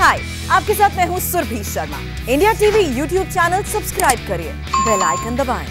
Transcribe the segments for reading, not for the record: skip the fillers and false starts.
हाय, आपके साथ मैं हूं Surabhi Sharma. India TV YouTube channel subscribe करिए, बेल आइकन दबाएं।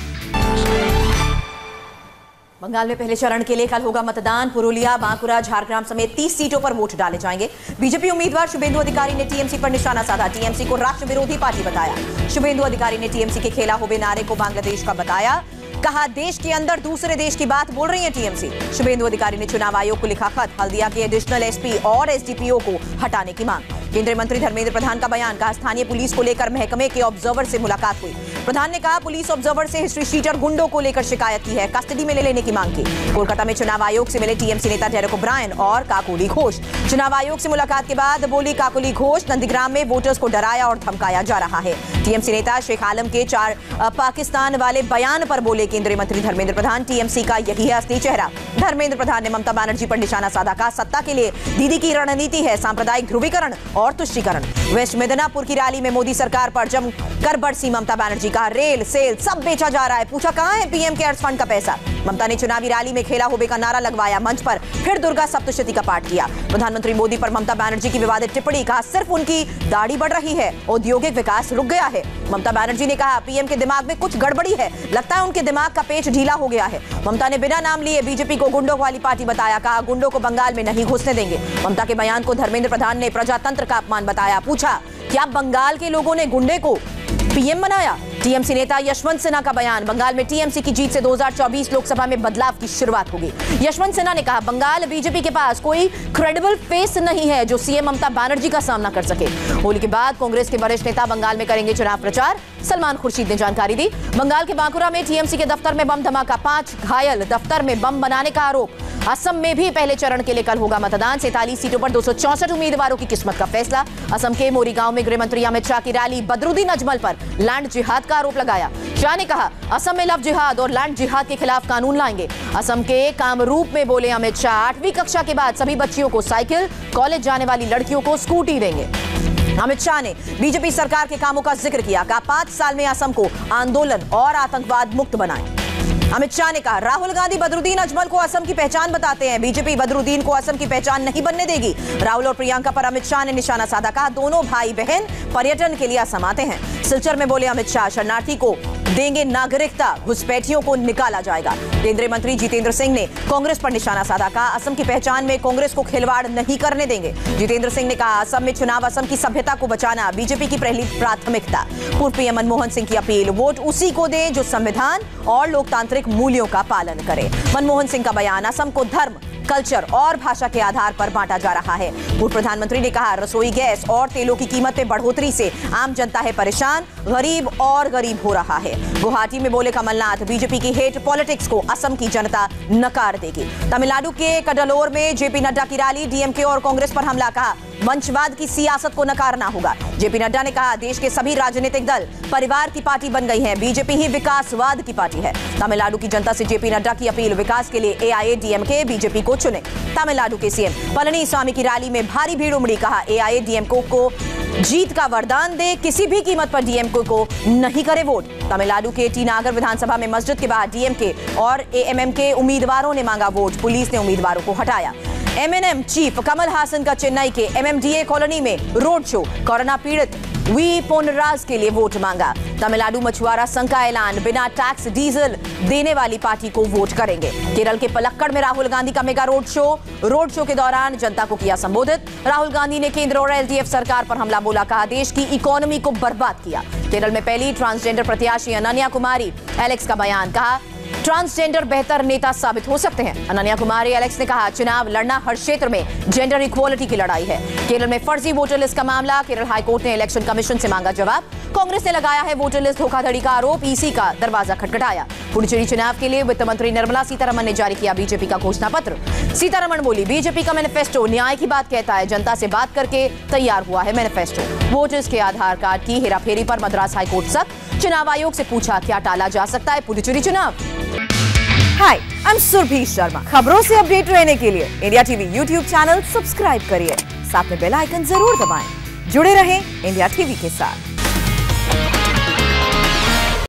बंगाल में पहले चरण के लिए कल होगा मतदान। पुरुलिया, बांकुरा, झारग्राम समेत 30 सीटों पर वोट डाले जाएंगे। बीजेपी उम्मीदवार शुभेंदु अधिकारी ने टीएमसी पर निशाना साधा। टीएमसी को राष्ट्र विरोधी पार्टी बताया। शुभेंदु अधिकारी ने टीएमसी के खेला होबे नारे को बांग्लादेश का बताया। कहा, देश के अंदर दूसरे देश की बात बोल रही है टीएमसी। शुभेंदु अधिकारी ने चुनाव आयोग को लिखा खत। हल्दिया के एडिशनल एसपी और एसडीपीओ को हटाने की मांग। केंद्रीय मंत्री धर्मेंद्र प्रधान का बयान। कहा, स्थानीय पुलिस को लेकर महकमे के ऑब्जर्वर से मुलाकात हुई। प्रधान ने कहा, पुलिस ऑब्जर्वर से हिस्ट्री शीटर गुंडों को लेकर शिकायत की है, कस्टडी में लेने की मांग की। कोलकाता में चुनाव आयोग से मिले टीएमसी नेता डेरेक ओब्रायन और काकोली घोष। चुनाव आयोग से मुलाकात के बाद बोली काकोली घोष, नंदीग्राम में वोटर्स को डराया और धमकाया जा रहा है। टीएमसी नेता शेख आलम के 4 पाकिस्तान वाले बयान पर बोले केंद्रीय मंत्री धर्मेंद्र प्रधान, टीएमसी का यही है असली चेहरा। धर्मेंद्र प्रधान ने ममता बनर्जी पर निशाना साधा। कहा, सत्ता के लिए दीदी की रणनीति है सांप्रदायिक ध्रुवीकरण और तुष्टीकरण। वेस्ट मिदनापुर की रैली में मोदी सरकार पर जमकर बरसी ममता बनर्जी। कहा, रेल सेल सब बेचा जा रहा है। पूछा, कहां है पीएम केयर्स फंड का पैसा। ममता ने चुनावी रैली में खेला होबे का नारा लगवाया। मंच पर फिर दुर्गा सप्तशती का पाठ किया। प्रधानमंत्री मोदी पर ममता बनर्जी की विवादित टिप्पणी। कहा, सिर्फ उनकी दाढ़ी बढ़ रही है, औद्योगिक विकास रुक गया है। ममता बनर्जी ने कहा, पीएम के दिमाग में कुछ गड़बड़ी है, लगता है उनके दिमाग का पेच ढीला हो गया है। ममता ने बिना नाम लिए बीजेपी को गुंडों वाली पार्टी बताया। कहा, गुंडों को बंगाल में नहीं घुसने देंगे। ममता के बयान को धर्मेंद्र प्रधान ने प्रजातंत्र का अपमान बताया। पूछा, क्या बंगाल के लोगों ने गुंडे को पीएम बनाया। टीएमसी नेता यशवंत सिन्हा का बयान। बंगाल में टीएमसी की जीत से 2024 लोकसभा में बदलाव की शुरुआत होगी। यशवंत सिन्हा ने कहा, बंगाल बीजेपी के पास कोई क्रेडिबल फेस नहीं है जो सीएम ममता बनर्जी का सामना कर सके। होली के बाद कांग्रेस के वरिष्ठ नेता बंगाल में करेंगे चुनाव प्रचार। सलमान खुर्शीद ने जानकारी दी। बंगाल के बांकुरा में टीएमसी के दफ्तर में बम धमाका, 5 घायल, दफ्तर में बम बनाने का आरोप। असम में भी पहले चरण के लिए कल होगा मतदान। 47 सीटों पर 264 उम्मीदवारों की किस्मत का फैसला। असम के मोरीगांव में गृह मंत्री अमित शाह की रैली। बदरुद्दीन अजमल पर लैंड जिहाद का आरोप लगाया। शाह ने कहा, असम में लव जिहाद और लैंड जिहाद के खिलाफ कानून लाएंगे। असम के कामरूप में बोले अमित शाह, 8वीं कक्षा के बाद सभी बच्चियों को साइकिल, कॉलेज जाने वाली लड़कियों को स्कूटी देंगे। अमित शाह ने बीजेपी सरकार के कामों का जिक्र किया। कहा, 5 साल में असम को आंदोलन और आतंकवाद मुक्त बनाएं। अमित शाह ने कहा, राहुल गांधी बदरुद्दीन अजमल को असम की पहचान बताते हैं, बीजेपी बदरुद्दीन को असम की पहचान नहीं बनने देगी। राहुल और प्रियंका पर अमित शाह ने निशाना साधा। कहा, दोनों भाई बहन पर्यटन के लिए असम आते हैं। सिलचर में बोले अमित शाह, शरणार्थी को देंगे नागरिकता, घुसपैठियों को निकाला जाएगा। केंद्रीय मंत्री जितेंद्र सिंह ने कांग्रेस पर निशाना साधा। कहा, असम की पहचान में कांग्रेस को खिलवाड़ नहीं करने देंगे। जितेंद्र सिंह ने कहा, असम में चुनाव असम की सभ्यता को बचाना बीजेपी की पहली प्राथमिकता। पूर्व पीएम मनमोहन सिंह की अपील, वोट उसी को दें जो संविधान और लोकतांत्रिक मूल्यों का पालन करे। मनमोहन सिंह का बयान। असम को धर्म, कल्चर और भाषा के आधार पर बांटा जा रहा है। पूर्व प्रधानमंत्री ने कहा, रसोई गैस और तेलों की कीमत में बढ़ोतरी से आम जनता है परेशान, गरीब और गरीब हो रहा है। गुवाहाटी में बोले कमलनाथ, बीजेपी की हेट पॉलिटिक्स को असम की जनता नकार देगी। तमिलनाडु के कडलोर में जेपी नड्डा की रैली। डीएमके और कांग्रेस पर हमला। कहा, वंशवाद की सियासत को नकारना होगा। जेपी नड्डा ने कहा, देश के सभी राजनीतिक दल परिवार की पार्टी बन गई हैं, बीजेपी ही विकासवाद की पार्टी है। तमिलनाडु की जनता से जेपी नड्डा की अपील, विकास के लिए एआईएडीएमके बीजेपी को चुने। तमिलनाडु के सीएम पलनीस्वामी की रैली में भारी भीड़ उमड़ी। कहा, एआईएडीएमके को जीत का वरदान दे, किसी भी कीमत पर डीएमके को नहीं करे वोट। तमिलनाडु के टी नागर विधानसभा में मस्जिद के बाहर डीएमके और एएमएम के उम्मीदवारों ने मांगा वोट, पुलिस ने उम्मीदवारों को हटाया। एमएनएम चीफ कमल हासन का चेन्नई के एमएमडीए कॉलोनी में रोड शो। कोरोना पीड़ित वी पोनराज के लिए वोट मांगा। तमिलनाडु मछुआरा संघ का ऐलान, बिना टैक्स डीजल देने वाली पार्टी को वोट करेंगे। केरल के पलक्कड़ में राहुल गांधी का मेगा रोड शो के दौरान जनता को किया संबोधित। राहुल गांधी ने केंद्र और एलडीएफ सरकार पर हमला बोला। कहा, देश की इकोनॉमी को बर्बाद किया। केरल में पहली ट्रांसजेंडर प्रत्याशी अनन्या कुमारी एलेक्स का बयान। कहा, ट्रांसजेंडर बेहतर नेता साबित हो सकते हैं। अनन्या कुमारी एलेक्स ने कहा, चुनाव लड़ना हर क्षेत्र में जेंडर इक्वालिटी की लड़ाई है। केरल में फर्जी वोटर लिस्ट का मामला। केरल हाईकोर्ट ने इलेक्शन कमीशन से मांगा जवाब। कांग्रेस ने लगाया है वोटर लिस्ट धोखाधड़ी का आरोप। ईसी का दरवाजा खटखटाया। पुडुचेरी चुनाव के लिए वित्त मंत्री निर्मला सीतारमण ने जारी किया बीजेपी का घोषणा पत्र। सीतारमण बोली, बीजेपी का मैनिफेस्टो न्याय की बात कहता है, जनता से बात करके तैयार हुआ है मैनिफेस्टो। वोटर्स के आधार कार्ड की हेराफेरी पर मद्रास हाईकोर्ट सख्त। चुनाव आयोग से पूछा, क्या टाला जा सकता है पुडुचेरी चुनाव। हाय, आई एम सुरभि शर्मा। खबरों से अपडेट रहने के लिए India TV YouTube channel subscribe करिए, साथ में बेल आइकन जरूर दबाएं। जुड़े रहें इंडिया टीवी के साथ।